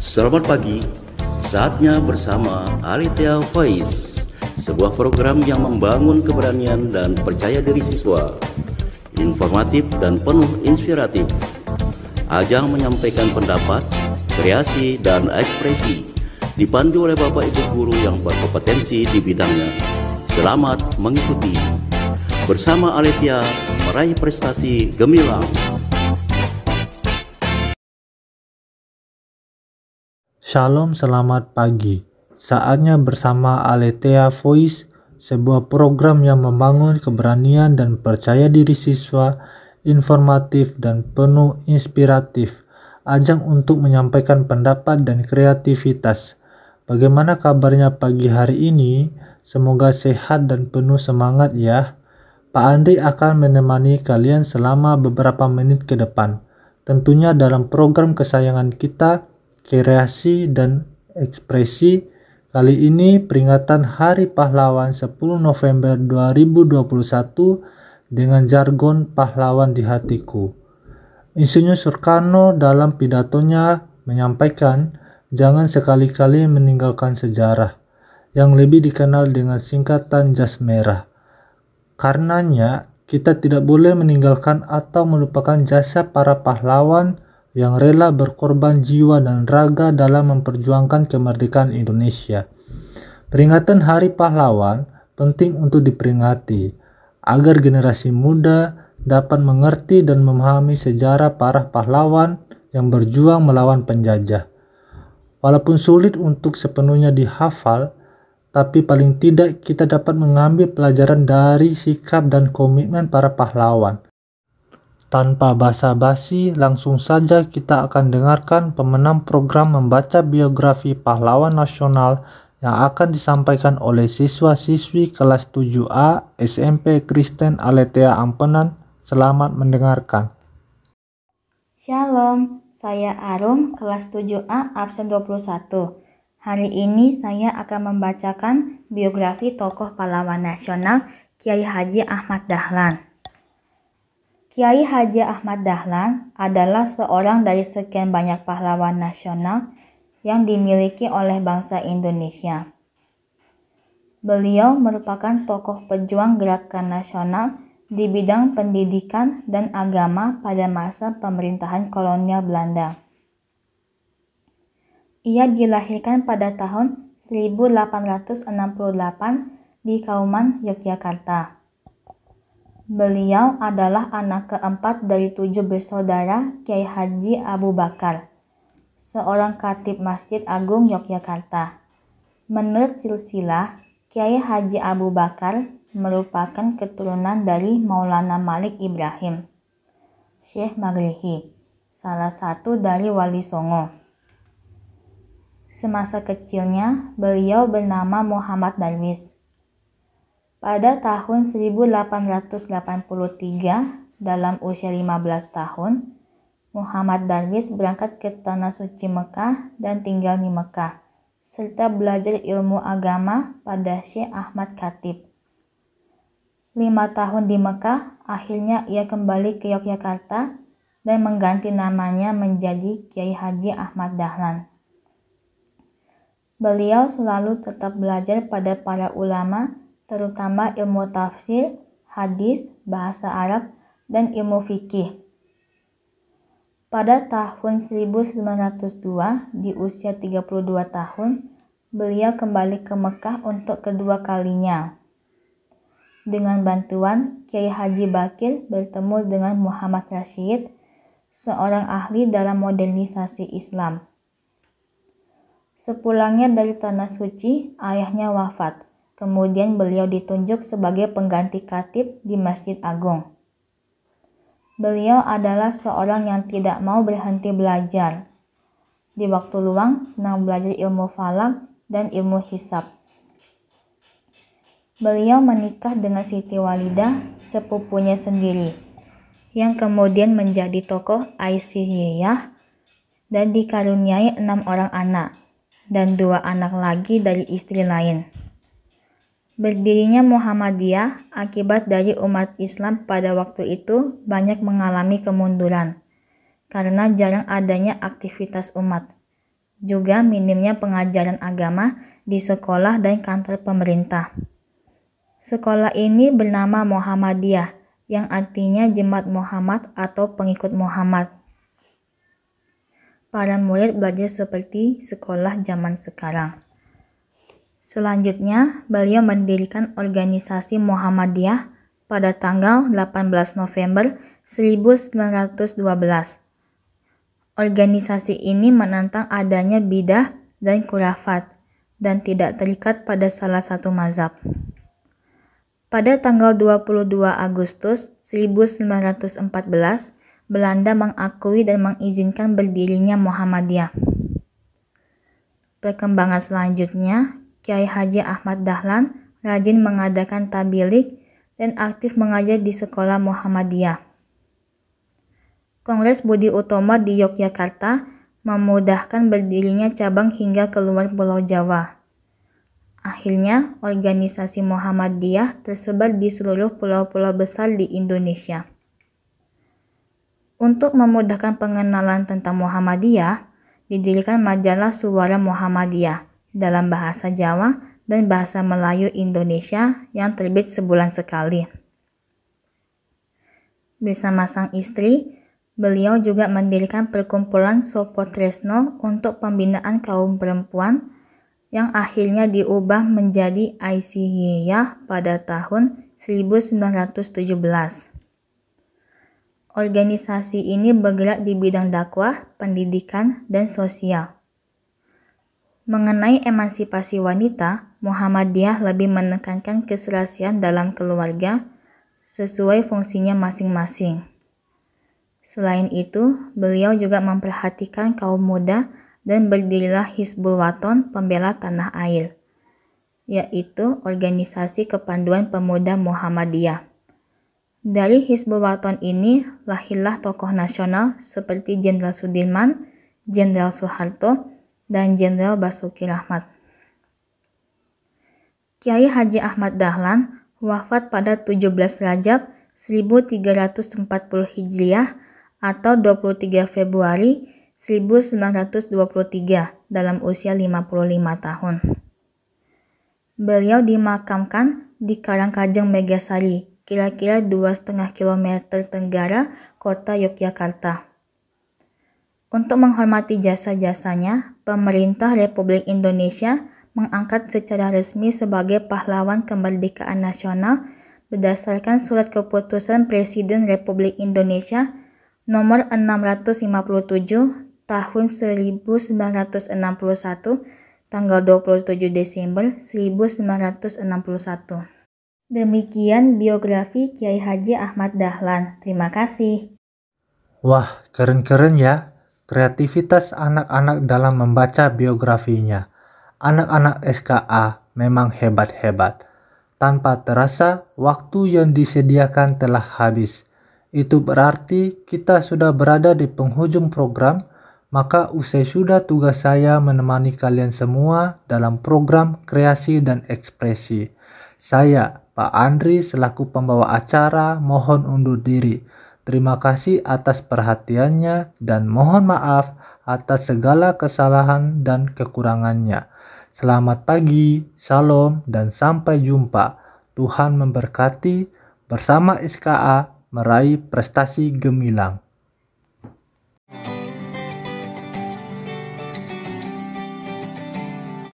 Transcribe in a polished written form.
Selamat pagi, saatnya bersama Alethea Voice, sebuah program yang membangun keberanian dan percaya diri siswa, informatif dan penuh inspiratif. Ajang menyampaikan pendapat, kreasi, dan ekspresi, dipandu oleh Bapak Ibu Guru yang berkompetensi di bidangnya. Selamat mengikuti. Bersama Alethea, meraih prestasi gemilang. Shalom, selamat pagi. Saatnya bersama Alethea Voice, sebuah program yang membangun keberanian dan percaya diri siswa, informatif dan penuh inspiratif. Ajang untuk menyampaikan pendapat dan kreativitas. Bagaimana kabarnya pagi hari ini? Semoga sehat dan penuh semangat ya. Pak Andri akan menemani kalian selama beberapa menit ke depan. Tentunya dalam program kesayangan kita, kreasi dan ekspresi. Kali ini peringatan Hari Pahlawan 10 November 2021 dengan jargon pahlawan di hatiku. Insinyur Soekarno dalam pidatonya menyampaikan, jangan sekali-kali meninggalkan sejarah, yang lebih dikenal dengan singkatan jas merah. Karenanya, kita tidak boleh meninggalkan atau melupakan jasa para pahlawan yang rela berkorban jiwa dan raga dalam memperjuangkan kemerdekaan Indonesia. Peringatan Hari Pahlawan penting untuk diperingati, agar generasi muda dapat mengerti dan memahami sejarah para pahlawan yang berjuang melawan penjajah. Walaupun sulit untuk sepenuhnya dihafal, tapi paling tidak kita dapat mengambil pelajaran dari sikap dan komitmen para pahlawan. Tanpa basa-basi, langsung saja kita akan dengarkan pemenang program membaca biografi pahlawan nasional yang akan disampaikan oleh siswa-siswi kelas 7A SMP Kristen Alethea Ampenan. Selamat mendengarkan. Shalom, saya Arum, kelas 7A absen 21. Hari ini saya akan membacakan biografi tokoh pahlawan nasional Kiai Haji Ahmad Dahlan. Kiai Haji Ahmad Dahlan adalah seorang dari sekian banyak pahlawan nasional yang dimiliki oleh bangsa Indonesia. Beliau merupakan tokoh pejuang gerakan nasional di bidang pendidikan dan agama pada masa pemerintahan kolonial Belanda. Ia dilahirkan pada tahun 1868 di Kauman, Yogyakarta. Beliau adalah anak keempat dari 7 bersaudara Kiai Haji Abu Bakar, seorang khatib Masjid Agung Yogyakarta. Menurut silsilah, Kiai Haji Abu Bakar merupakan keturunan dari Maulana Malik Ibrahim, Syekh Magrihi, salah satu dari Wali Songo. Semasa kecilnya, beliau bernama Muhammad Darwis. Pada tahun 1883, dalam usia 15 tahun, Muhammad Darwis berangkat ke Tanah Suci Mekah dan tinggal di Mekah, serta belajar ilmu agama pada Syekh Ahmad Khatib. 5 tahun di Mekah, akhirnya ia kembali ke Yogyakarta dan mengganti namanya menjadi Kiai Haji Ahmad Dahlan. Beliau selalu tetap belajar pada para ulama, terutama ilmu tafsir, hadis, bahasa Arab, dan ilmu fikih. Pada tahun 1902, di usia 32 tahun, beliau kembali ke Mekah untuk kedua kalinya. Dengan bantuan Kiai Haji Bakir bertemu dengan Muhammad Rashid, seorang ahli dalam modernisasi Islam. Sepulangnya dari Tanah Suci, ayahnya wafat. Kemudian beliau ditunjuk sebagai pengganti khatib di Masjid Agung. Beliau adalah seorang yang tidak mau berhenti belajar. Di waktu luang, senang belajar ilmu falak dan ilmu hisab. Beliau menikah dengan Siti Walidah, sepupunya sendiri, yang kemudian menjadi tokoh Aisyiyah dan dikaruniai 6 orang anak, dan 2 anak lagi dari istri lain. Berdirinya Muhammadiyah akibat dari umat Islam pada waktu itu banyak mengalami kemunduran karena jarang adanya aktivitas umat. juga minimnya pengajaran agama di sekolah dan kantor pemerintah. Sekolah ini bernama Muhammadiyah, yang artinya Jemaat Muhammad atau pengikut Muhammad. Para murid belajar seperti sekolah zaman sekarang. Selanjutnya, beliau mendirikan organisasi Muhammadiyah pada tanggal 18 November 1912. Organisasi ini menentang adanya bidah dan khurafat dan tidak terikat pada salah satu mazhab. Pada tanggal 22 Agustus 1914, Belanda mengakui dan mengizinkan berdirinya Muhammadiyah. Perkembangan selanjutnya, Kiai Haji Ahmad Dahlan rajin mengadakan tabliq dan aktif mengajar di sekolah Muhammadiyah. Kongres Budi Utomo di Yogyakarta memudahkan berdirinya cabang hingga keluar Pulau Jawa. Akhirnya, organisasi Muhammadiyah tersebar di seluruh pulau-pulau besar di Indonesia. Untuk memudahkan pengenalan tentang Muhammadiyah, didirikan majalah Suara Muhammadiyah dalam bahasa Jawa dan bahasa Melayu Indonesia yang terbit sebulan sekali. Bersama sang istri, beliau juga mendirikan perkumpulan Sopo Tresno untuk pembinaan kaum perempuan yang akhirnya diubah menjadi Aisyiyah pada tahun 1917. Organisasi ini bergerak di bidang dakwah, pendidikan, dan sosial. Mengenai emansipasi wanita, Muhammadiyah lebih menekankan keserasian dalam keluarga sesuai fungsinya masing-masing. Selain itu, beliau juga memperhatikan kaum muda dan berdirilah Hizbul Waton Pembela Tanah Air, yaitu organisasi kepanduan pemuda Muhammadiyah. Dari Hizbul Waton ini lahirlah tokoh nasional seperti Jenderal Sudirman, Jenderal Soeharto, dan Jenderal Basuki Rahmat. Kiai Haji Ahmad Dahlan wafat pada 17 Rajab 1340 Hijriah atau 23 Februari 1923 dalam usia 55 tahun. Beliau dimakamkan di Karangkajeng Megasari, kira-kira 2,5 km tenggara kota Yogyakarta. Untuk menghormati jasa-jasanya, pemerintah Republik Indonesia mengangkat secara resmi sebagai pahlawan kemerdekaan nasional berdasarkan Surat Keputusan Presiden Republik Indonesia nomor 657 tahun 1961 tanggal 27 Desember 1961. Demikian biografi Kiai Haji Ahmad Dahlan. Terima kasih. Wah, keren-keren ya. Kreativitas anak-anak dalam membaca biografinya. Anak-anak SKA memang hebat-hebat. Tanpa terasa, waktu yang disediakan telah habis. Itu berarti kita sudah berada di penghujung program, maka usai sudah tugas saya menemani kalian semua dalam program kreasi dan ekspresi. Saya, Pak Andri, selaku pembawa acara, mohon undur diri. Terima kasih atas perhatiannya dan mohon maaf atas segala kesalahan dan kekurangannya. Selamat pagi, salam, dan sampai jumpa. Tuhan memberkati. Bersama SKA meraih prestasi gemilang.